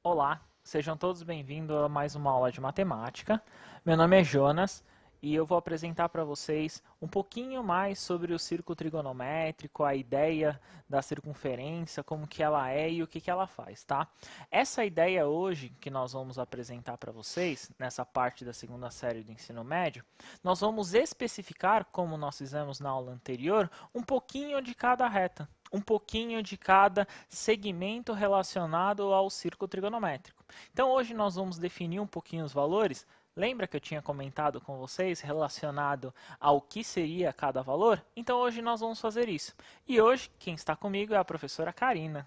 Olá, sejam todos bem-vindos a mais uma aula de matemática. Meu nome é Jonas e eu vou apresentar para vocês um pouquinho mais sobre o círculo trigonométrico, a ideia da circunferência, como que ela é e o que que ela faz, tá? Essa ideia hoje que nós vamos apresentar para vocês, nessa parte da segunda série do ensino médio, nós vamos especificar, como nós fizemos na aula anterior, um pouquinho de cada reta. Um pouquinho de cada segmento relacionado ao círculo trigonométrico. Então hoje nós vamos definir um pouquinho os valores. Lembra que eu tinha comentado com vocês relacionado ao que seria cada valor? Então hoje nós vamos fazer isso. E hoje quem está comigo é a professora Karina.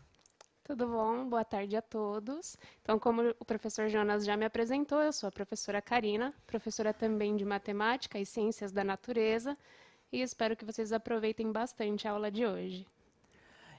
Tudo bom? Boa tarde a todos. Então, como o professor Jonas já me apresentou, eu sou a professora Karina, professora também de Matemática e Ciências da Natureza, e espero que vocês aproveitem bastante a aula de hoje.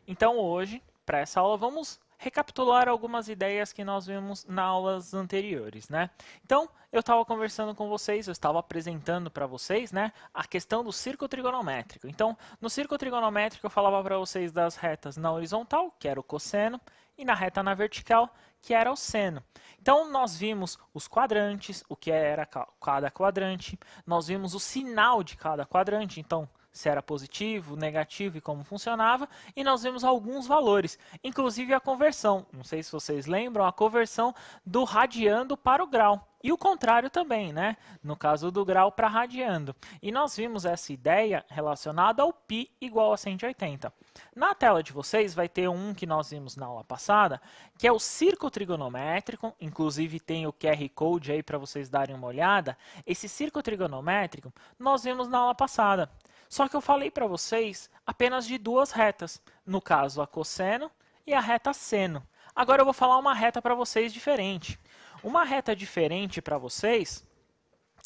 Então hoje, para essa aula, vamos recapitular algumas ideias que nós vimos nas aulas anteriores, né? Então, eu estava conversando com vocês, eu estava apresentando para vocês, né, a questão do círculo trigonométrico. Então, no círculo trigonométrico eu falava para vocês das retas na horizontal, que era o cosseno, e na reta na vertical, que era o seno. Então, nós vimos os quadrantes, o que era cada quadrante, nós vimos o sinal de cada quadrante, então, se era positivo, negativo e como funcionava, e nós vimos alguns valores, inclusive a conversão. Não sei se vocês lembram, a conversão do radiando para o grau. E o contrário também, né? No caso do grau para radiando. E nós vimos essa ideia relacionada ao π igual a 180. Na tela de vocês vai ter um que nós vimos na aula passada, que é o círculo trigonométrico, inclusive tem o QR Code aí para vocês darem uma olhada. Esse círculo trigonométrico nós vimos na aula passada. Só que eu falei para vocês apenas de duas retas, no caso a cosseno e a reta seno. Agora eu vou falar uma reta para vocês diferente. Uma reta diferente para vocês,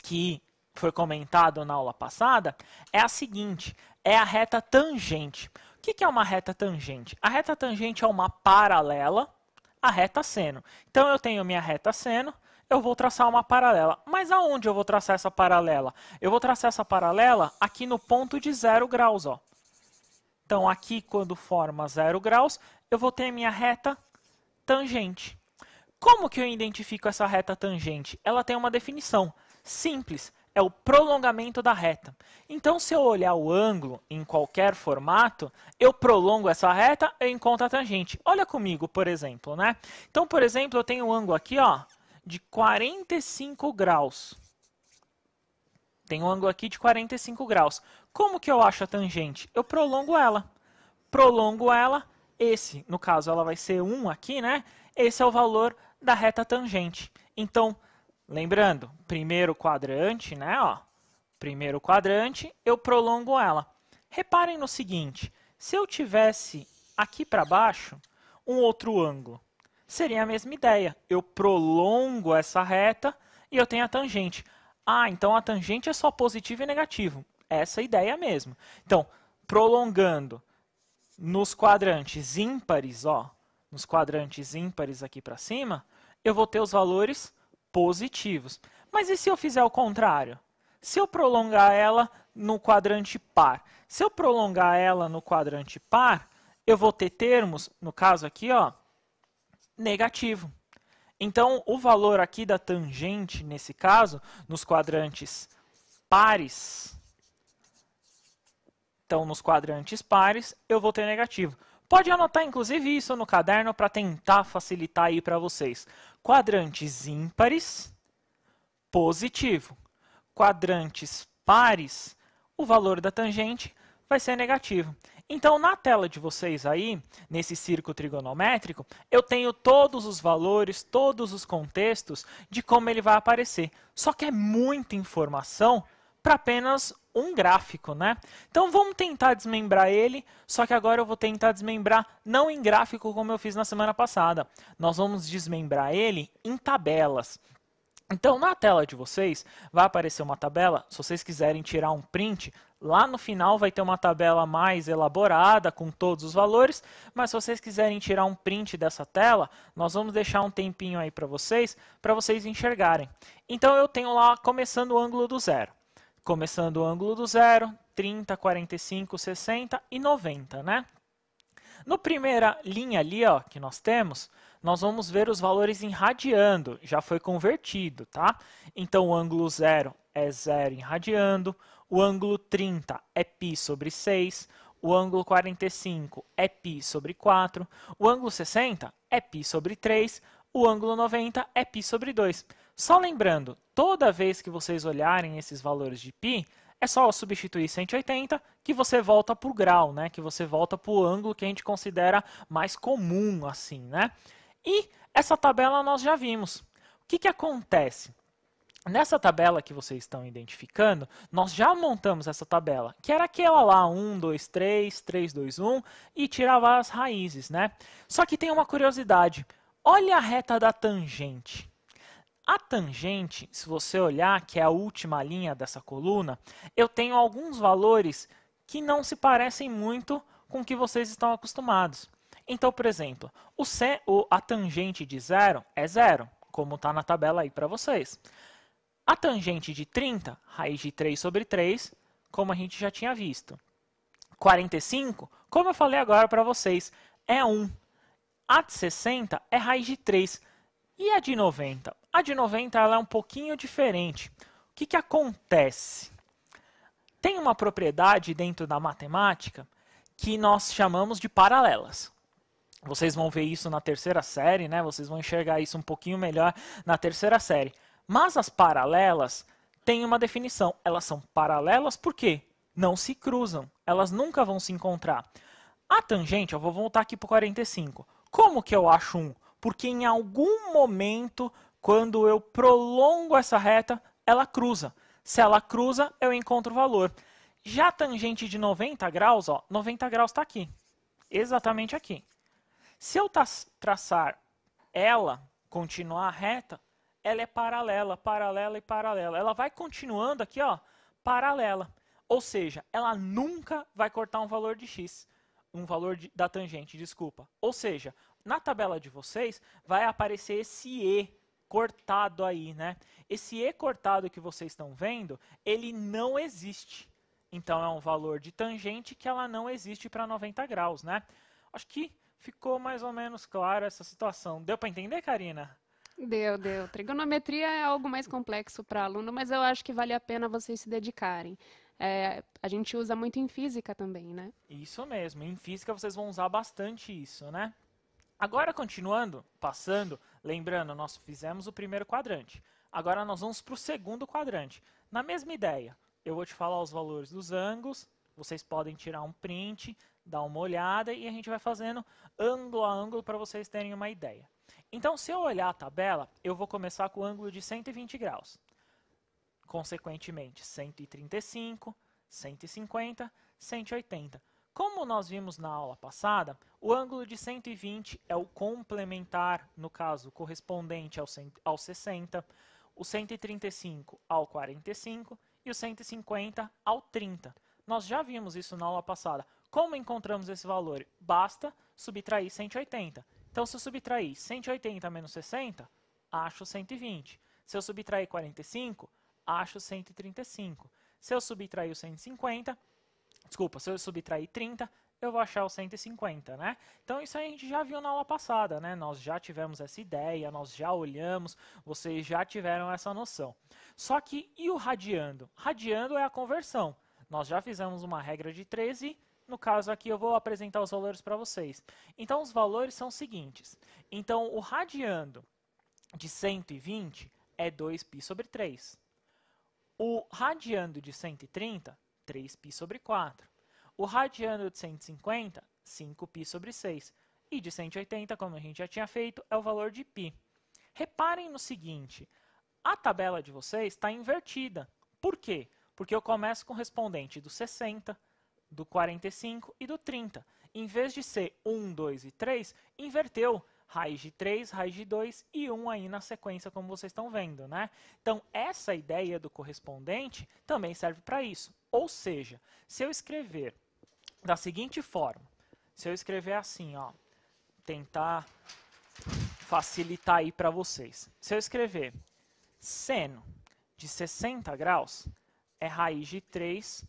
que foi comentado na aula passada, é a seguinte, é a reta tangente. O que é uma reta tangente? A reta tangente é uma paralela à reta seno. Então eu tenho minha reta seno, eu vou traçar uma paralela. Mas aonde eu vou traçar essa paralela? Eu vou traçar essa paralela aqui no ponto de 0 graus. Ó. Então, aqui, quando forma 0 graus, eu vou ter minha reta tangente. Como que eu identifico essa reta tangente? Ela tem uma definição simples, é o prolongamento da reta. Então, se eu olhar o ângulo em qualquer formato, eu prolongo essa reta, eu encontro a tangente. Olha comigo, por exemplo, né? Então, por exemplo, eu tenho um ângulo aqui, ó, de 45 graus. Tem um ângulo aqui de 45 graus. Como que eu acho a tangente? Eu prolongo ela. Prolongo ela, esse, no caso, ela vai ser 1 aqui, né? Esse é o valor da reta tangente. Então, lembrando, primeiro quadrante, né? Ó, primeiro quadrante, eu prolongo ela. Reparem no seguinte, se eu tivesse aqui para baixo um outro ângulo, seria a mesma ideia. Eu prolongo essa reta e eu tenho a tangente. Ah, então a tangente é só positivo e negativo. Essa é a ideia mesmo. Então, prolongando nos quadrantes ímpares, ó, nos quadrantes ímpares aqui para cima, eu vou ter os valores positivos. Mas e se eu fizer o contrário? Se eu prolongar ela no quadrante par? Se eu prolongar ela no quadrante par, eu vou ter termos, no caso aqui, ó, negativo. Então, o valor aqui da tangente, nesse caso, nos quadrantes pares, então nos quadrantes pares, eu vou ter negativo. Pode anotar, inclusive, isso no caderno para tentar facilitar aí para vocês. Quadrantes ímpares, positivo. Quadrantes pares, o valor da tangente vai ser negativo. Então, na tela de vocês aí, nesse círculo trigonométrico, eu tenho todos os valores, todos os contextos de como ele vai aparecer. Só que é muita informação para apenas um gráfico, né? Então, vamos tentar desmembrar ele, só que agora eu vou tentar desmembrar não em gráfico como eu fiz na semana passada. Nós vamos desmembrar ele em tabelas. Então, na tela de vocês, vai aparecer uma tabela. Se vocês quiserem tirar um print, lá no final vai ter uma tabela mais elaborada, com todos os valores. Mas se vocês quiserem tirar um print dessa tela, nós vamos deixar um tempinho aí para vocês enxergarem. Então, eu tenho lá, começando o ângulo do zero. Começando o ângulo do zero, 30, 45, 60 e 90, né? No primeira linha ali, ó, que nós temos, nós vamos ver os valores em radiando, já foi convertido, tá? Então, o ângulo 0 é 0 em radiando, o ângulo 30 é π sobre 6, o ângulo 45 é π sobre 4, o ângulo 60 é π sobre 3, o ângulo 90 é π sobre 2. Só lembrando, toda vez que vocês olharem esses valores de π, é só substituir 180 que você volta para o grau, né? Que você volta para o ângulo que a gente considera mais comum, assim, né? E essa tabela nós já vimos. O que acontece? Nessa tabela que vocês estão identificando, nós já montamos essa tabela, que era aquela lá, 1, 2, 3, 3, 2, 1, e tirava as raízes, né? Só que tem uma curiosidade. Olha a reta da tangente. A tangente, se você olhar, que é a última linha dessa coluna, eu tenho alguns valores que não se parecem muito com o que vocês estão acostumados. Então, por exemplo, a tangente de 0 é 0, como está na tabela aí para vocês. A tangente de 30, raiz de 3 sobre 3, como a gente já tinha visto. 45, como eu falei agora para vocês, é 1. A de 60 é raiz de 3. E a de 90? A de 90 ela é um pouquinho diferente. O que acontece? Tem uma propriedade dentro da matemática que nós chamamos de paralelas. Vocês vão ver isso na terceira série, né? Vocês vão enxergar isso um pouquinho melhor na terceira série. Mas as paralelas têm uma definição. Elas são paralelas porque não se cruzam. Elas nunca vão se encontrar. A tangente, eu vou voltar aqui para o 45. Como que eu acho 1? Porque em algum momento, quando eu prolongo essa reta, ela cruza. Se ela cruza, eu encontro o valor. Já a tangente de 90 graus, ó, 90 graus está aqui. Exatamente aqui. Se eu traçar ela, continuar reta, ela é paralela, paralela e paralela. Ela vai continuando aqui, ó, paralela. Ou seja, ela nunca vai cortar um valor de x. Um valor da tangente, desculpa. Ou seja, na tabela de vocês vai aparecer esse E cortado aí, né? Esse E cortado que vocês estão vendo, ele não existe. Então, é um valor de tangente que ela não existe para 90 graus, né? Acho que ficou mais ou menos claro essa situação. Deu para entender, Karina? Deu. Trigonometria é algo mais complexo para aluno, mas eu acho que vale a pena vocês se dedicarem. A gente usa muito em física também, né? Isso mesmo. Em física vocês vão usar bastante isso, né? Agora, continuando, passando, lembrando, nós fizemos o primeiro quadrante. Agora nós vamos para o segundo quadrante. Na mesma ideia, eu vou te falar os valores dos ângulos, vocês podem tirar um print, dar uma olhada e a gente vai fazendo ângulo a ângulo para vocês terem uma ideia. Então, se eu olhar a tabela, eu vou começar com o ângulo de 120 graus. Consequentemente, 135, 150, 180. Como nós vimos na aula passada, o ângulo de 120 é o complementar, no caso, correspondente ao 60, o 135 ao 45 e o 150 ao 30. Nós já vimos isso na aula passada. Como encontramos esse valor? Basta subtrair 180. Então, se eu subtrair 180 menos 60, acho 120. Se eu subtrair 45, acho 135. Se eu subtrair o 150, se eu subtrair 30, eu vou achar o 150, né? Então, isso aí a gente já viu na aula passada, né? Nós já tivemos essa ideia, nós já olhamos, vocês já tiveram essa noção. Só que, e o radiando? Radiando é a conversão. Nós já fizemos uma regra de 13, no caso aqui eu vou apresentar os valores para vocês. Então, os valores são os seguintes. Então, o radiando de 120 é 2π sobre 3. O radiando de 130, 3π sobre 4. O radiando de 150, 5π sobre 6. E de 180, como a gente já tinha feito, é o valor de π. Reparem no seguinte, a tabela de vocês está invertida. Por quê? Porque eu começo com o correspondente do 60, do 45 e do 30. Em vez de ser 1, 2 e 3, inverteu. Raiz de 3, raiz de 2 e 1 aí na sequência, como vocês estão vendo, né? Então, essa ideia do correspondente também serve para isso. Ou seja, se eu escrever da seguinte forma, se eu escrever assim, ó, tentar facilitar aí para vocês. Se eu escrever seno de 60 graus é raiz de 3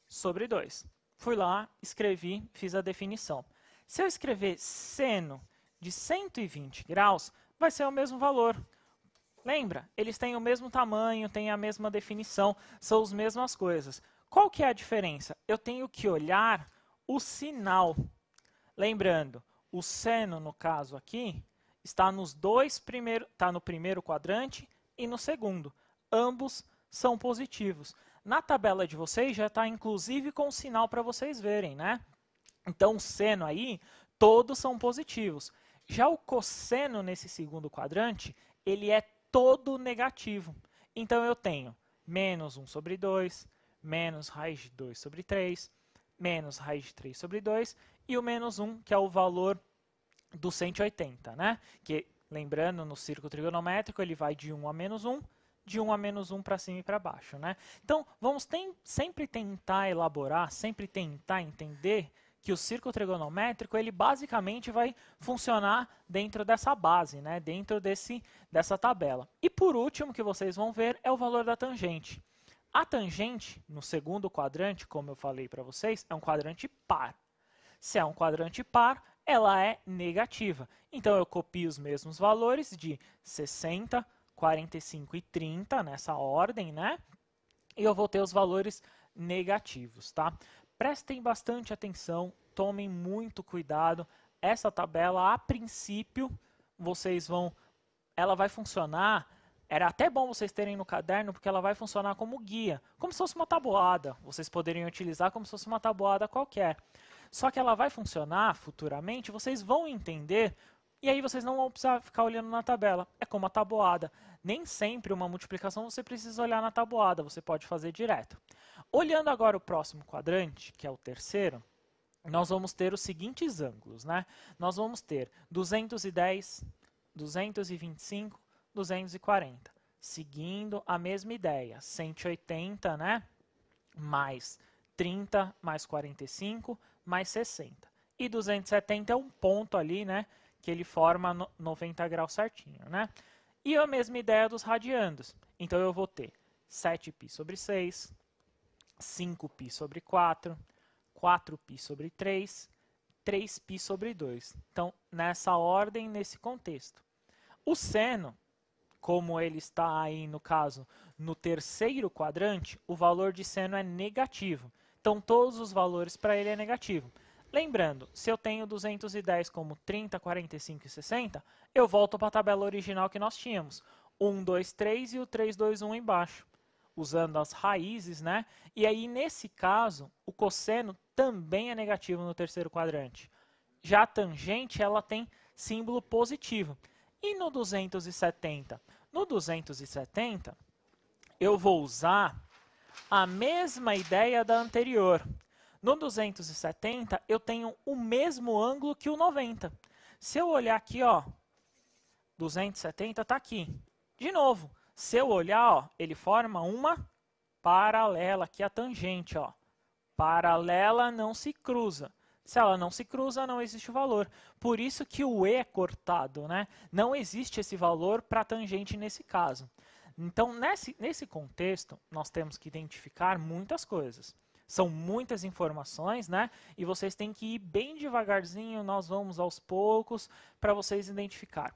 sobre 2. Fui lá, escrevi, fiz a definição. Se eu escrever seno de 120 graus vai ser o mesmo valor. Lembra? Eles têm o mesmo tamanho, têm a mesma definição, são as mesmas coisas. Qual que é a diferença? Eu tenho que olhar o sinal. Lembrando, o seno, no caso aqui, está está no primeiro quadrante e no segundo. Ambos são positivos. Na tabela de vocês já está inclusive com o sinal para vocês verem, né? Então, o seno aí, todos são positivos. Já o cosseno nesse segundo quadrante, ele é todo negativo. Então, eu tenho menos 1 sobre 2, menos raiz de 2 sobre 3, menos raiz de 3 sobre 2 e o menos 1, que é o valor do 180, né? Que, lembrando, no círculo trigonométrico, ele vai de 1 a menos 1, de 1 a menos 1 para cima e para baixo, né? Então, vamos sempre tentar elaborar, sempre tentar entender que o círculo trigonométrico, ele basicamente vai funcionar dentro dessa base, né? Dentro dessa tabela. E por último, que vocês vão ver, é o valor da tangente. A tangente, no segundo quadrante, como eu falei para vocês, é um quadrante par. Se é um quadrante par, ela é negativa. Então, eu copio os mesmos valores de 60, 45 e 30, nessa ordem, né? E eu vou ter os valores negativos, tá? Prestem bastante atenção, tomem muito cuidado. Essa tabela, a princípio, ela vai funcionar. Era até bom vocês terem no caderno, porque ela vai funcionar como guia, como se fosse uma tabuada. Vocês poderiam utilizar como se fosse uma tabuada qualquer. Só que ela vai funcionar futuramente, vocês vão entender, e aí vocês não vão precisar ficar olhando na tabela. É como a tabuada. Nem sempre uma multiplicação você precisa olhar na tabuada, você pode fazer direto. Olhando agora o próximo quadrante, que é o terceiro, nós vamos ter os seguintes ângulos, né? Nós vamos ter 210, 225, 240. Seguindo a mesma ideia, 180, né? Mais 30, mais 45, mais 60. E 270 é um ponto ali, né? Que ele forma 90 graus certinho, né? E a mesma ideia dos radiandos. Então, eu vou ter 7π sobre 6, 5π sobre 4, 4π sobre 3, 3π sobre 2. Então, nessa ordem, nesse contexto. O seno, como ele está aí, no caso, no terceiro quadrante, o valor de seno é negativo. Então, todos os valores para ele é negativo. Lembrando, se eu tenho 210 como 30, 45 e 60, eu volto para a tabela original que nós tínhamos. 1, 2, 3 e o 3, 2, 1 embaixo. Usando as raízes, né? E aí, nesse caso, o cosseno também é negativo no terceiro quadrante. Já a tangente, ela tem símbolo positivo. E no 270? No 270, eu vou usar a mesma ideia da anterior. No 270, eu tenho o mesmo ângulo que o 90. Se eu olhar aqui, ó, 270 está aqui. De novo, se eu olhar, ó, ele forma uma paralela, aqui a tangente, ó. Paralela não se cruza. Se ela não se cruza, não existe o valor. Por isso que o E é cortado, né? Não existe esse valor para tangente nesse caso. Então, nesse contexto, nós temos que identificar muitas coisas. São muitas informações, né? E vocês têm que ir bem devagarzinho, nós vamos aos poucos, para vocês identificar.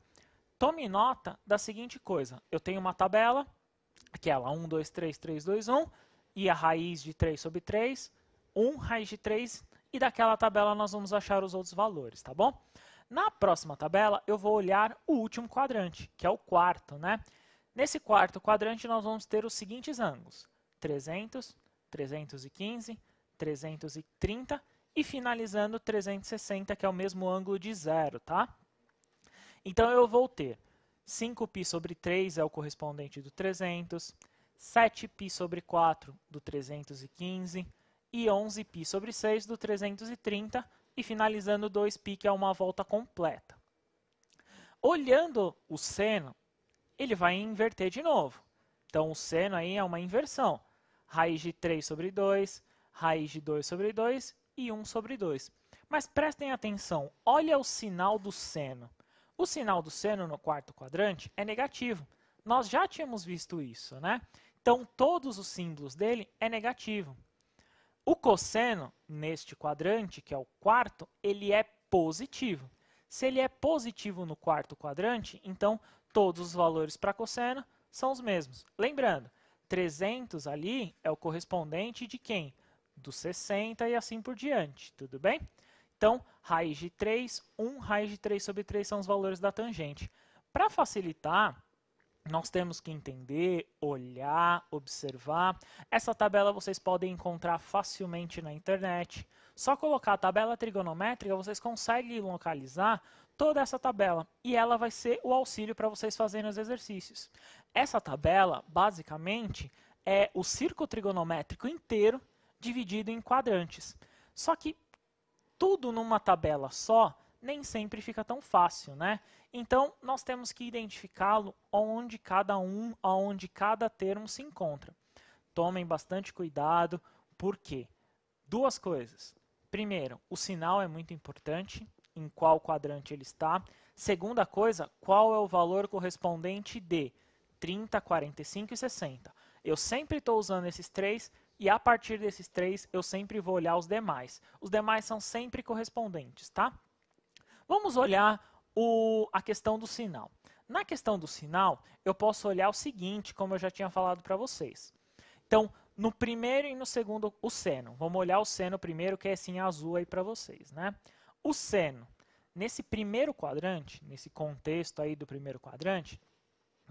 Tome nota da seguinte coisa. Eu tenho uma tabela, aquela 1, 2, 3, 3, 2, 1, e a raiz de 3 sobre 3, 1, raiz de 3, e daquela tabela nós vamos achar os outros valores, tá bom? Na próxima tabela, eu vou olhar o último quadrante, que é o quarto, né? Nesse quarto quadrante, nós vamos ter os seguintes ângulos: 300, 315, 330 e finalizando 360, que é o mesmo ângulo de zero, tá? Então, eu vou ter 5π sobre 3 é o correspondente do 300, 7π sobre 4 do 315 e 11π sobre 6 do 330 e finalizando 2π, que é uma volta completa. Olhando o seno, ele vai inverter de novo. Então, o seno aí é uma inversão. Raiz de 3 sobre 2, raiz de 2 sobre 2 e 1 sobre 2. Mas prestem atenção, olha o sinal do seno. O sinal do seno no quarto quadrante é negativo. Nós já tínhamos visto isso, né? Então, todos os símbolos dele é negativo. O cosseno, neste quadrante, que é o quarto, ele é positivo. Se ele é positivo no quarto quadrante, então todos os valores para cosseno são os mesmos. Lembrando, 300 ali é o correspondente de quem? Do 60 e assim por diante, tudo bem? Então, raiz de 3, 1 raiz de 3 sobre 3 são os valores da tangente. Para facilitar, nós temos que entender, olhar, observar. Essa tabela vocês podem encontrar facilmente na internet. Só colocar a tabela trigonométrica, vocês conseguem localizar toda essa tabela. E ela vai ser o auxílio para vocês fazerem os exercícios. Essa tabela, basicamente, é o círculo trigonométrico inteiro dividido em quadrantes. Só que tudo numa tabela só nem sempre fica tão fácil, né? Então, nós temos que identificá-lo onde cada termo se encontra. Tomem bastante cuidado, por quê? Duas coisas. Primeiro, o sinal é muito importante, em qual quadrante ele está. Segunda coisa, qual é o valor correspondente de 30, 45 e 60. Eu sempre estou usando esses três e a partir desses três eu sempre vou olhar os demais. Os demais são sempre correspondentes, tá? Vamos olhar a questão do sinal. Na questão do sinal, eu posso olhar o seguinte, como eu já tinha falado para vocês. Então, no primeiro e no segundo, o seno. Vamos olhar o seno primeiro, que é assim azul aí para vocês, né? O seno, nesse primeiro quadrante, nesse contexto aí do primeiro quadrante,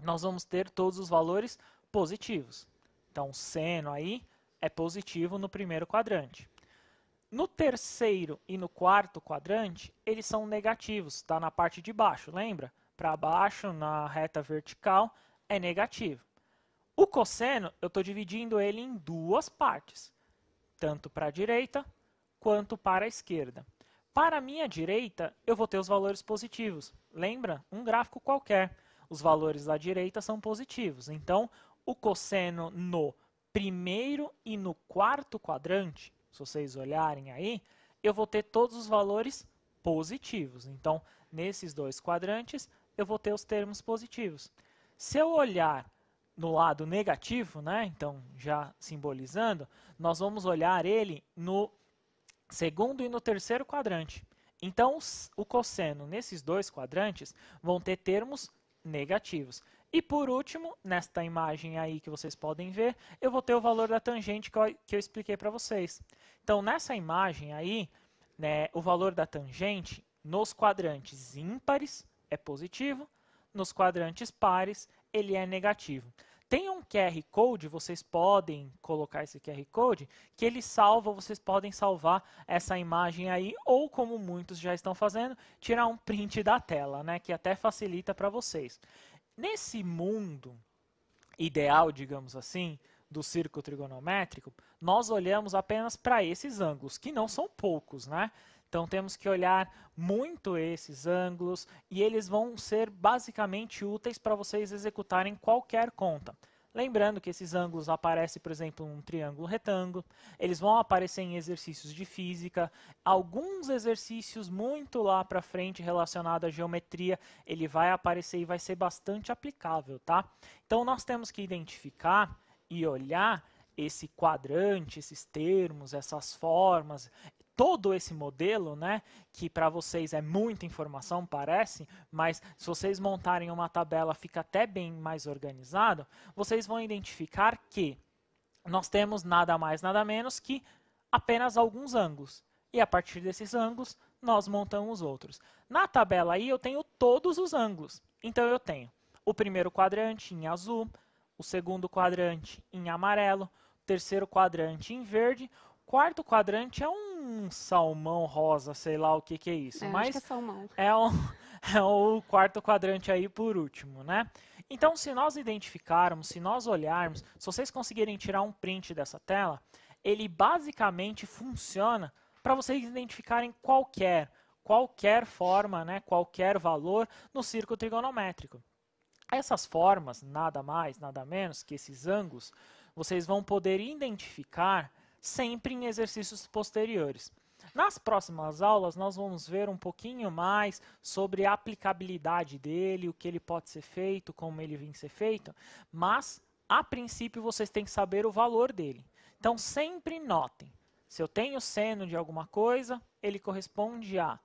nós vamos ter todos os valores positivos. Então, o seno aí é positivo no primeiro quadrante. No terceiro e no quarto quadrante, eles são negativos, está na parte de baixo, lembra? Para baixo, na reta vertical, é negativo. O cosseno, eu estou dividindo ele em duas partes, tanto para a direita quanto para a esquerda. Para a minha direita, eu vou ter os valores positivos. Lembra? Um gráfico qualquer. Os valores da direita são positivos. Então, o cosseno no primeiro e no quarto quadrante, se vocês olharem aí, eu vou ter todos os valores positivos. Então, nesses dois quadrantes, eu vou ter os termos positivos. Se eu olhar no lado negativo, né, então já simbolizando, nós vamos olhar ele no segundo e no terceiro quadrante. Então, o cosseno nesses dois quadrantes vão ter termos negativos. E por último, nesta imagem aí que vocês podem ver, eu vou ter o valor da tangente que eu expliquei para vocês. Então, nessa imagem aí, né, o valor da tangente nos quadrantes ímpares é positivo, nos quadrantes pares ele é negativo. Tem um QR Code, vocês podem colocar esse QR Code, que ele salva, vocês podem salvar essa imagem aí, ou como muitos já estão fazendo, tirar um print da tela, né, que até facilita para vocês. Nesse mundo ideal, digamos assim, do círculo trigonométrico, nós olhamos apenas para esses ângulos, que não são poucos, né? Então temos que olhar muito esses ângulos e eles vão ser basicamente úteis para vocês executarem qualquer conta. Lembrando que esses ângulos aparecem, por exemplo, um triângulo retângulo, eles vão aparecer em exercícios de física, alguns exercícios muito lá para frente relacionados à geometria, ele vai aparecer e vai ser bastante aplicável, tá? Então nós temos que identificar e olhar esse quadrante, esses termos, essas formas, todo esse modelo, né, que para vocês é muita informação, parece, mas se vocês montarem uma tabela fica até bem mais organizado, vocês vão identificar que nós temos nada mais, nada menos que apenas alguns ângulos. E a partir desses ângulos, nós montamos outros. Na tabela aí, eu tenho todos os ângulos. Então, eu tenho o primeiro quadrante em azul, o segundo quadrante em amarelo, o terceiro quadrante em verde, quarto quadrante é um salmão rosa, sei lá o que é isso. Acho que é salmão. É o quarto quadrante aí por último, né? Então, se nós identificarmos, se nós olharmos, se vocês conseguirem tirar um print dessa tela, ele basicamente funciona para vocês identificarem qualquer forma, né, qualquer valor no círculo trigonométrico. Essas formas, nada mais, nada menos que esses ângulos, vocês vão poder identificar sempre em exercícios posteriores. Nas próximas aulas, nós vamos ver um pouquinho mais sobre a aplicabilidade dele, o que ele pode ser feito, como ele vem ser feito, mas, a princípio, vocês têm que saber o valor dele. Então, sempre notem, se eu tenho seno de alguma coisa, ele corresponde a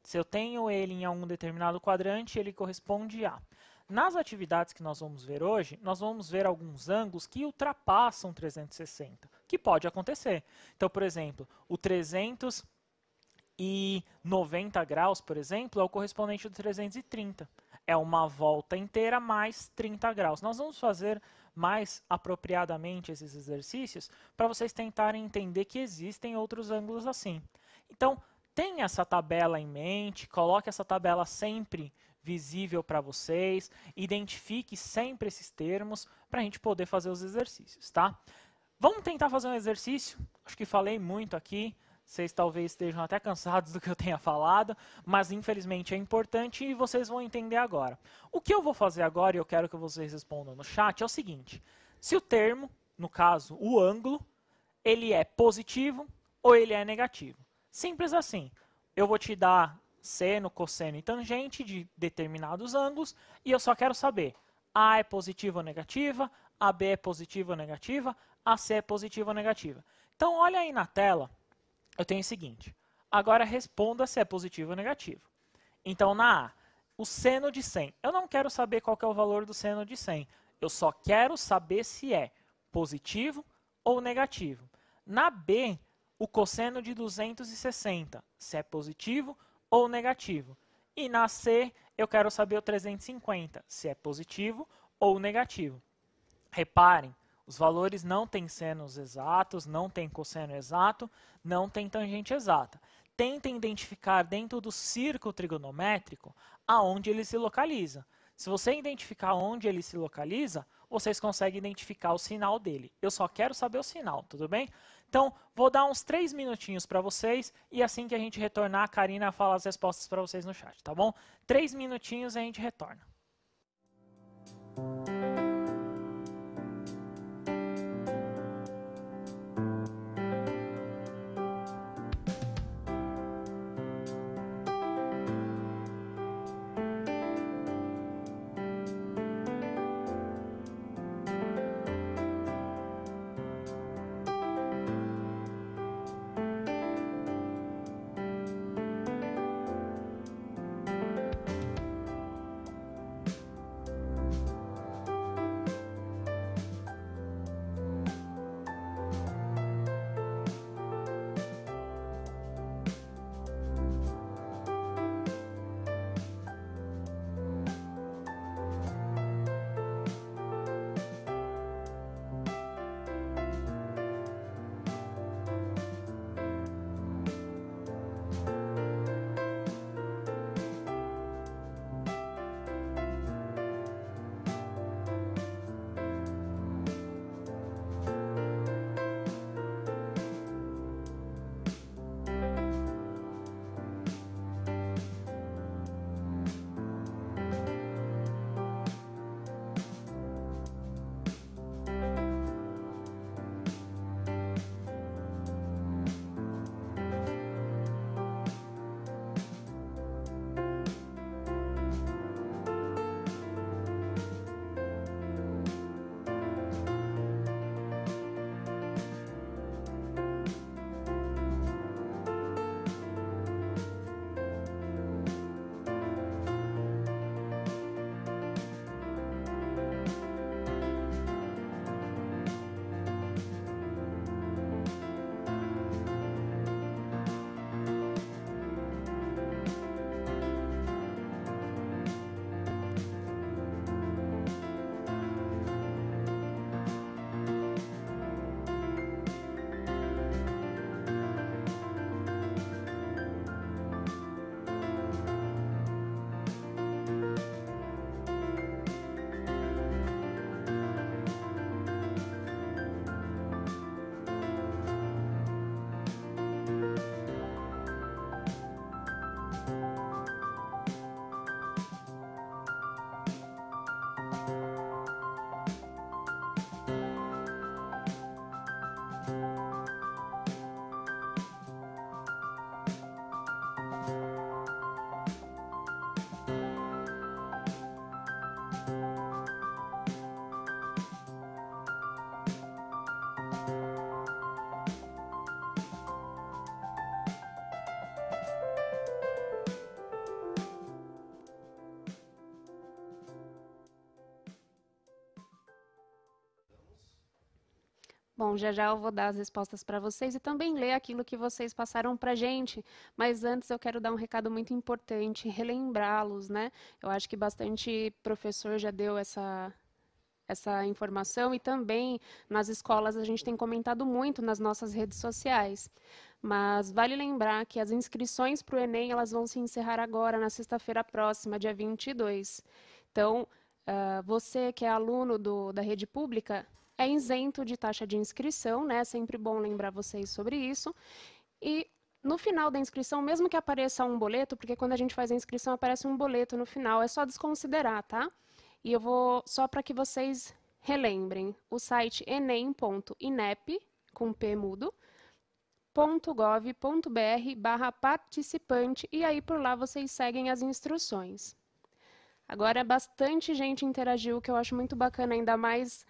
Se eu tenho ele em um determinado quadrante, ele corresponde a. Nas atividades que nós vamos ver hoje, nós vamos ver alguns ângulos que ultrapassam 360, que pode acontecer. Então, por exemplo, o 390 graus, por exemplo, é o correspondente do 330. É uma volta inteira mais 30 graus. Nós vamos fazer mais apropriadamente esses exercícios para vocês tentarem entender que existem outros ângulos assim. Então, tenha essa tabela em mente, coloque essa tabela sempre visível para vocês, identifique sempre esses termos para a gente poder fazer os exercícios, tá? Vamos tentar fazer um exercício, acho que falei muito aqui, vocês talvez estejam até cansados do que eu tenha falado, mas infelizmente é importante e vocês vão entender agora. O que eu vou fazer agora, e eu quero que vocês respondam no chat, é o seguinte: se o termo, no caso o ângulo, ele é positivo ou ele é negativo. Simples assim. Eu vou te dar seno, cosseno e tangente de determinados ângulos e eu só quero saber A é positiva ou negativa, AB é positiva ou negativa, AC é positiva ou negativa. Então, olha aí na tela, eu tenho o seguinte. Agora responda se é positivo ou negativo. Então, na A, o seno de 100. Eu não quero saber qual que é o valor do seno de 100. Eu só quero saber se é positivo ou negativo. Na B, o cosseno de 260, se é positivo ou negativo. E na C, eu quero saber o 350, se é positivo ou negativo. Reparem, os valores não têm senos exatos, não tem cosseno exato, não tem tangente exata. Tentem identificar dentro do círculo trigonométrico aonde ele se localiza. Se você identificar onde ele se localiza, vocês conseguem identificar o sinal dele. Eu só quero saber o sinal, tudo bem? Então, vou dar uns 3 minutinhos para vocês e assim que a gente retornar, a Karina fala as respostas para vocês no chat, tá bom? 3 minutinhos e a gente retorna. Bom, já já eu vou dar as respostas para vocês e também ler aquilo que vocês passaram para a gente, mas antes eu quero dar um recado muito importante, relembrá-los, né? Eu acho que bastante professor já deu essa informação e também nas escolas a gente tem comentado muito nas nossas redes sociais. Mas vale lembrar que as inscrições para o Enem elas vão se encerrar agora, na sexta-feira próxima, dia 22. Então, você que é aluno da rede pública é isento de taxa de inscrição, né? É sempre bom lembrar vocês sobre isso. E no final da inscrição, mesmo que apareça um boleto, porque quando a gente faz a inscrição aparece um boleto no final, é só desconsiderar, tá? E eu vou, só para que vocês relembrem, o site enem.inep, com P mudo, .gov.br/participante, e aí por lá vocês seguem as instruções. Agora, bastante gente interagiu, que eu acho muito bacana, ainda mais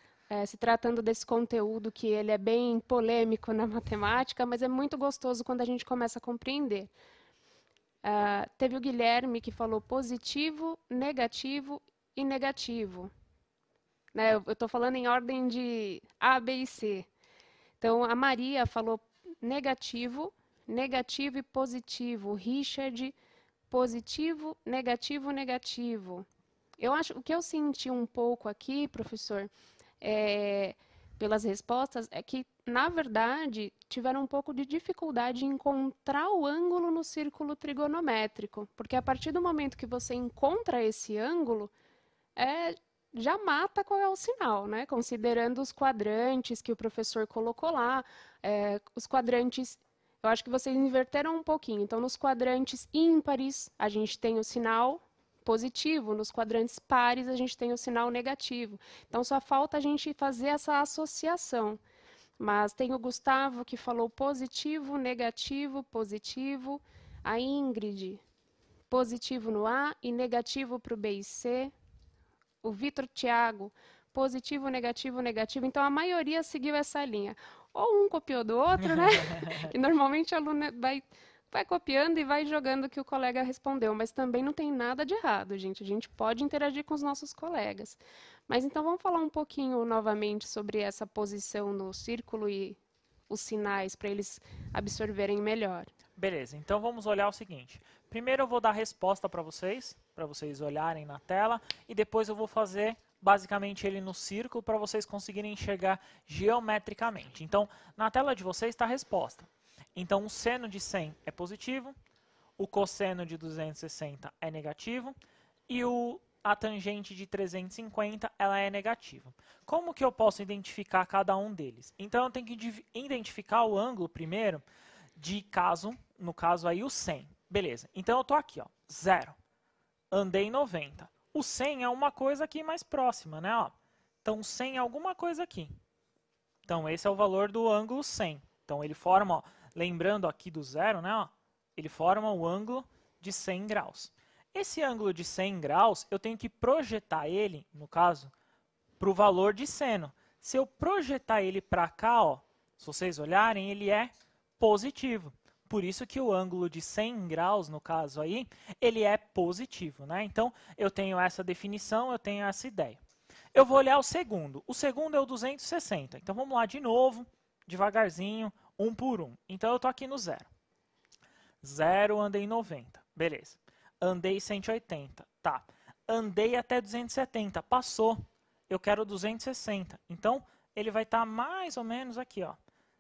se tratando desse conteúdo que ele é bem polêmico na matemática, mas é muito gostoso quando a gente começa a compreender. Teve o Guilherme que falou positivo, negativo e negativo. Né? Eu estou falando em ordem de A, B e C. Então, a Maria falou negativo, negativo e positivo. O Richard, positivo, negativo, negativo. Eu acho, o que eu senti um pouco aqui, professor, pelas respostas, é que, na verdade, tiveram um pouco de dificuldade em encontrar o ângulo no círculo trigonométrico, porque a partir do momento que você encontra esse ângulo, é, já mata qual é o sinal, né? Considerando os quadrantes que o professor colocou lá, os quadrantes, eu acho que vocês inverteram um pouquinho. Então, nos quadrantes ímpares, a gente tem o sinal positivo, nos quadrantes pares, a gente tem o sinal negativo. Então, só falta a gente fazer essa associação. Mas tem o Gustavo que falou positivo, negativo, positivo. A Ingrid, positivo no A e negativo para o B e C. O Vitor Thiago, positivo, negativo, negativo. Então, a maioria seguiu essa linha. Ou um copiou do outro, né? E normalmente o aluno vai copiando e vai jogando o que o colega respondeu. Mas também não tem nada de errado, gente. A gente pode interagir com os nossos colegas. Mas então vamos falar um pouquinho novamente sobre essa posição no círculo e os sinais para eles absorverem melhor. Beleza, então vamos olhar o seguinte. Primeiro eu vou dar a resposta para vocês olharem na tela, e depois eu vou fazer basicamente ele no círculo para vocês conseguirem enxergar geometricamente. Então, na tela de vocês está a resposta. Então, o seno de 100 é positivo, o cosseno de 260 é negativo, e a tangente de 350 ela é negativa. Como que eu posso identificar cada um deles? Então, eu tenho que identificar o ângulo primeiro de no caso aí o 100. Beleza, então eu estou aqui, ó, 0. Andei 90. O 100 é uma coisa aqui mais próxima, né? Ó. Então, 100 é alguma coisa aqui. Então, esse é o valor do ângulo 100. Então, ele forma, ó, lembrando aqui do 0, né? Ó, ele forma o ângulo de 100 graus. Esse ângulo de 100 graus, eu tenho que projetar ele, no caso, para o valor de seno. Se eu projetar ele para cá, ó, se vocês olharem, ele é positivo. Por isso que o ângulo de 100 graus, no caso aí, ele é positivo, né? Então, eu tenho essa definição, eu tenho essa ideia. Eu vou olhar o segundo. O segundo é o 260. Então, vamos lá de novo, devagarzinho, um por um. Então, eu estou aqui no 0. 0, andei 90. Beleza. Andei 180. Tá. Andei até 270. Passou. Eu quero 260. Então, ele vai estar mais ou menos aqui, ó.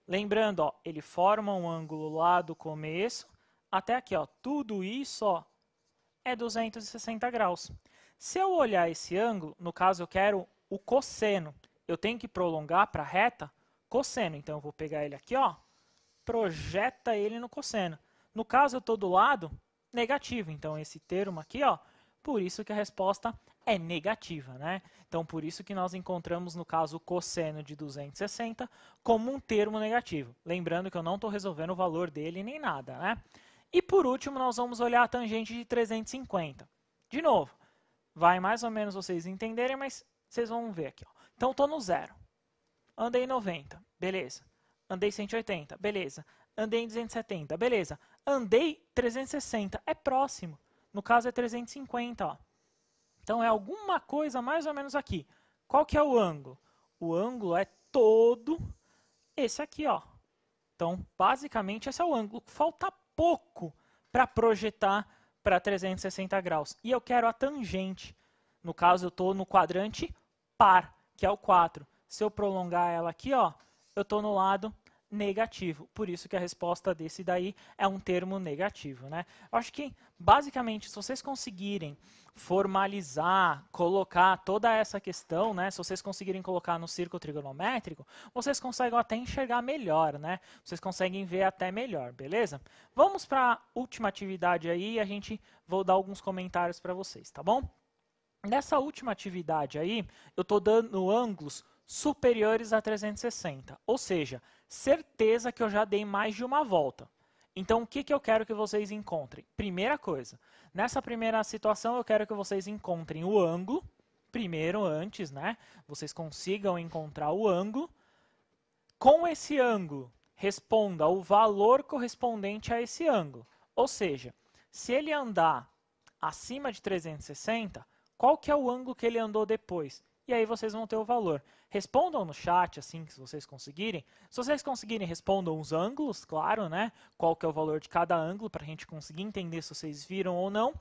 Lembrando, ó, ele forma um ângulo lá do começo até aqui, ó. Tudo isso, ó, é 260 graus. Se eu olhar esse ângulo, no caso eu quero o cosseno, eu tenho que prolongar para a reta cosseno. Então eu vou pegar ele aqui, ó, projeta ele no cosseno. No caso eu estou do lado negativo, então esse termo aqui, ó, por isso que a resposta é negativa, né? Então, por isso que nós encontramos, no caso, o cosseno de 260 como um termo negativo. Lembrando que eu não estou resolvendo o valor dele nem nada, né? E, por último, nós vamos olhar a tangente de 350. De novo, vai mais ou menos vocês entenderem, mas vocês vão ver aqui, ó. Então, estou no 0. Andei 90, beleza. Andei 180, beleza. Andei em 270, beleza. Andei 360, é próximo. No caso é 350, ó. Então é alguma coisa mais ou menos aqui. Qual que é o ângulo? O ângulo é todo esse aqui, ó. Então, basicamente, esse é o ângulo. Falta pouco para projetar para 360 graus. E eu quero a tangente. No caso, eu estou no quadrante par, que é o 4. Se eu prolongar ela aqui, ó, eu estou no lado negativo. Por isso que a resposta desse daí é um termo negativo, né? Eu acho que, basicamente, se vocês conseguirem formalizar, colocar toda essa questão, né? Se vocês conseguirem colocar no círculo trigonométrico, vocês conseguem até enxergar melhor, né? Vocês conseguem ver até melhor, beleza? Vamos para a última atividade aí e vou dar alguns comentários para vocês, tá bom? Nessa última atividade aí, eu estou dando ângulos superiores a 360, ou seja, certeza que eu já dei mais de uma volta. Então, o que eu quero que vocês encontrem? Primeira coisa, nessa primeira situação eu quero que vocês encontrem o ângulo, primeiro antes, né? Vocês consigam encontrar o ângulo. Com esse ângulo, responda o valor correspondente a esse ângulo. Ou seja, se ele andar acima de 360, qual que é o ângulo que ele andou depois? E aí vocês vão ter o valor. Respondam no chat, assim, se vocês conseguirem. Se vocês conseguirem, respondam os ângulos, claro, né? Qual que é o valor de cada ângulo, para a gente conseguir entender se vocês viram ou não.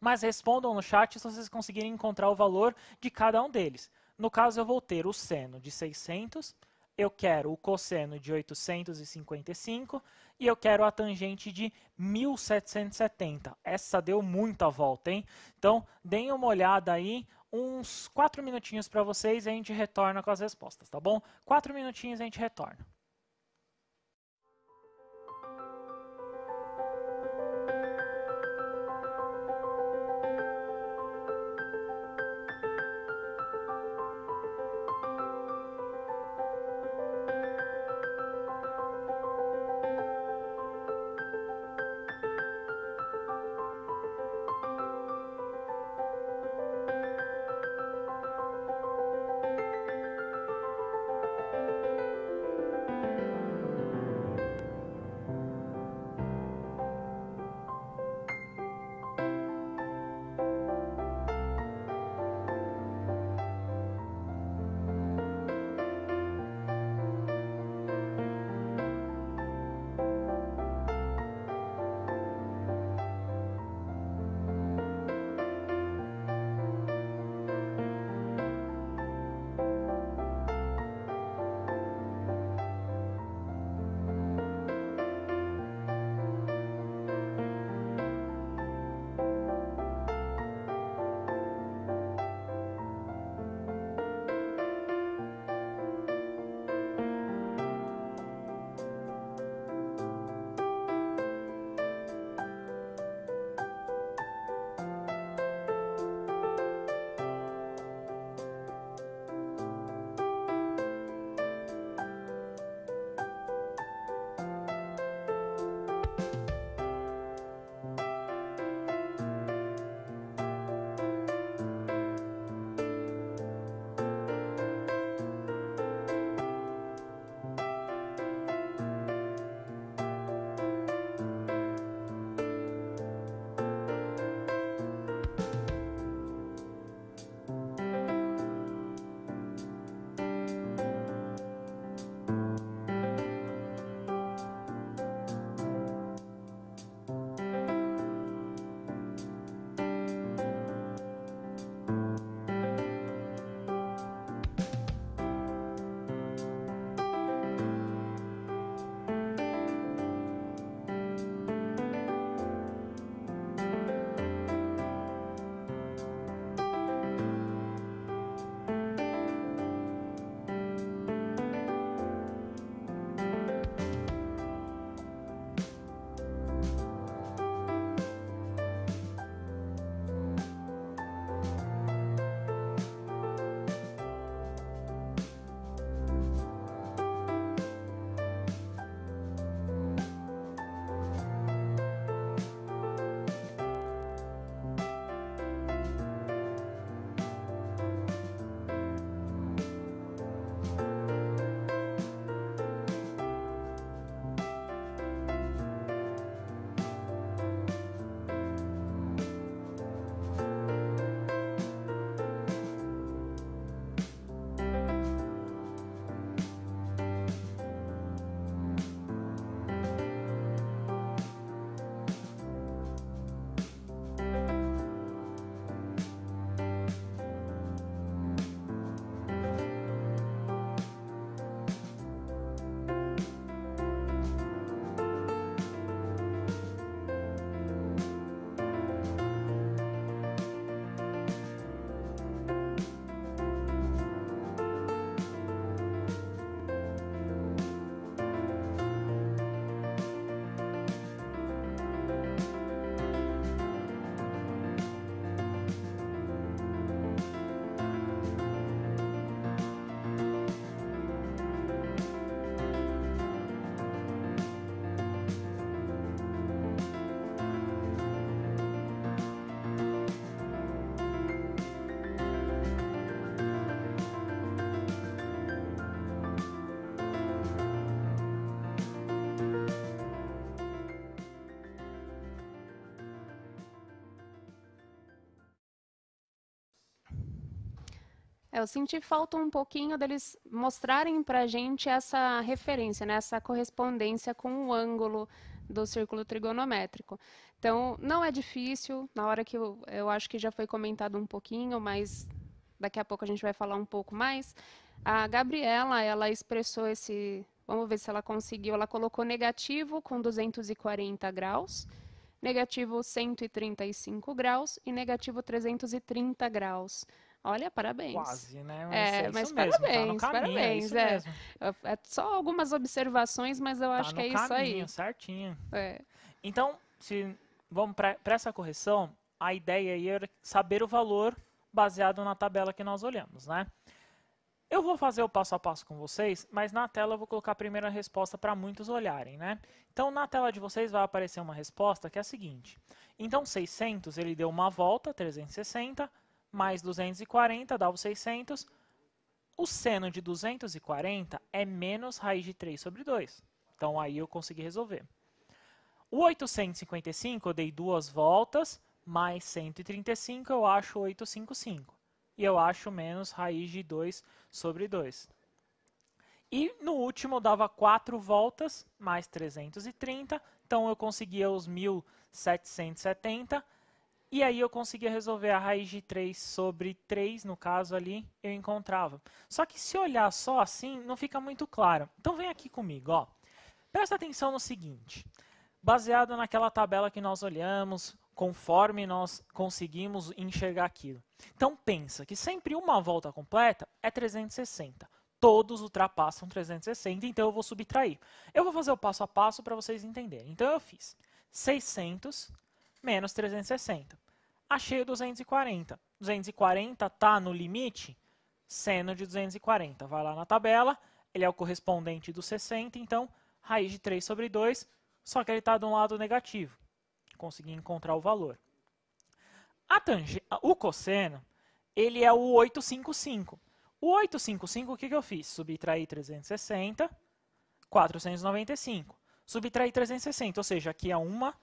Mas respondam no chat se vocês conseguirem encontrar o valor de cada um deles. No caso, eu vou ter o seno de 600, eu quero o cosseno de 855 e eu quero a tangente de 1770. Essa deu muita volta, hein? Então, deem uma olhada aí, uns 4 minutinhos para vocês e a gente retorna com as respostas, tá bom? 4 minutinhos e a gente retorna. Eu senti falta um pouquinho deles mostrarem para a gente essa referência, né? Essa correspondência com o ângulo do círculo trigonométrico. Então, não é difícil, na hora que eu acho que já foi comentado um pouquinho, mas daqui a pouco a gente vai falar um pouco mais. A Gabriela, ela expressou esse, vamos ver se ela conseguiu, ela colocou negativo com 240 graus, negativo 135 graus e negativo 330 graus. Olha, parabéns. Quase, né? Mas é isso Mas mesmo, tá no parabéns, caminho, é parabéns. isso mesmo. É só algumas observações, mas eu Tá acho que no é isso caminho, aí. certinho. É. Então, se vamos para essa correção, a ideia aí era saber o valor baseado na tabela que nós olhamos, né? Eu vou fazer o passo a passo com vocês, mas na tela eu vou colocar a primeira resposta para muitos olharem, né? Então, na tela de vocês vai aparecer uma resposta que é a seguinte. Então, 600, ele deu uma volta, 360, mais 240 dá o 600. O seno de 240 é menos raiz de 3 sobre 2. Então, aí eu consegui resolver. O 855 eu dei duas voltas, mais 135 eu acho 855. E eu acho menos raiz de 2 sobre 2. E no último eu dava 4 voltas, mais 330, então eu conseguia os 1770. E aí eu conseguia resolver a raiz de 3 sobre 3, no caso ali, eu encontrava. Só que se olhar só assim, não fica muito claro. Então vem aqui comigo, ó. Presta atenção no seguinte. Baseado naquela tabela que nós olhamos, conforme nós conseguimos enxergar aquilo. Então pensa que sempre uma volta completa é 360. Todos ultrapassam 360, então eu vou subtrair. Eu vou fazer o passo a passo para vocês entenderem. Então eu fiz 600 menos 360. Achei o 240. 240 está no limite? Seno de 240. Vai lá na tabela, ele é o correspondente do 60, então raiz de 3 sobre 2, só que ele está de um lado negativo. Consegui encontrar o valor. O cosseno, ele é o 855. O 855, o que eu fiz? Subtraí 360, 495. Subtraí 360, ou seja, aqui é uma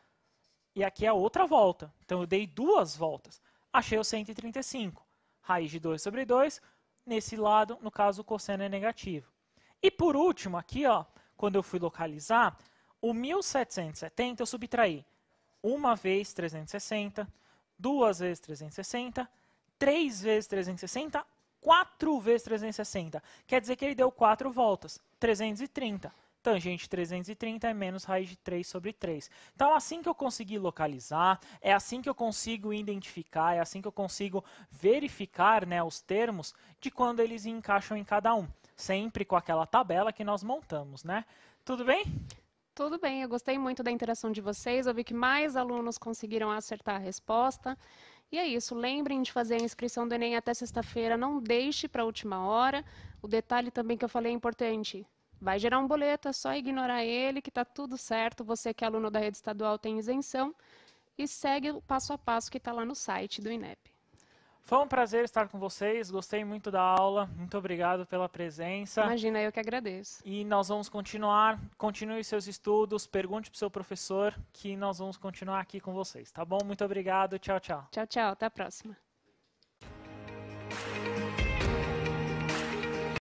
e aqui é outra volta. Então eu dei duas voltas. Achei o 135. Raiz de 2 sobre 2. Nesse lado, no caso, o cosseno é negativo. E por último, aqui, ó, quando eu fui localizar, o 1770 eu subtraí uma vez 360, duas vezes 360, três vezes 360, quatro vezes 360. Quer dizer que ele deu 4 voltas, 330. Tangente 330 é menos raiz de 3 sobre 3. Então, assim que eu conseguir localizar, é assim que eu consigo identificar, é assim que eu consigo verificar, né, os termos de quando eles encaixam em cada um. Sempre com aquela tabela que nós montamos, né? Tudo bem? Tudo bem, eu gostei muito da interação de vocês. Eu vi que mais alunos conseguiram acertar a resposta. E é isso, lembrem de fazer a inscrição do Enem até sexta-feira, não deixe para a última hora. O detalhe também que eu falei é importante. Vai gerar um boleto, é só ignorar ele, que está tudo certo. Você que é aluno da rede estadual tem isenção. E segue o passo a passo que está lá no site do INEP. Foi um prazer estar com vocês, gostei muito da aula, muito obrigado pela presença. Imagina, eu que agradeço. E nós vamos continuar, continue seus estudos, pergunte para o seu professor, que nós vamos continuar aqui com vocês, tá bom? Muito obrigado, tchau, tchau. Tchau, tchau, até a próxima.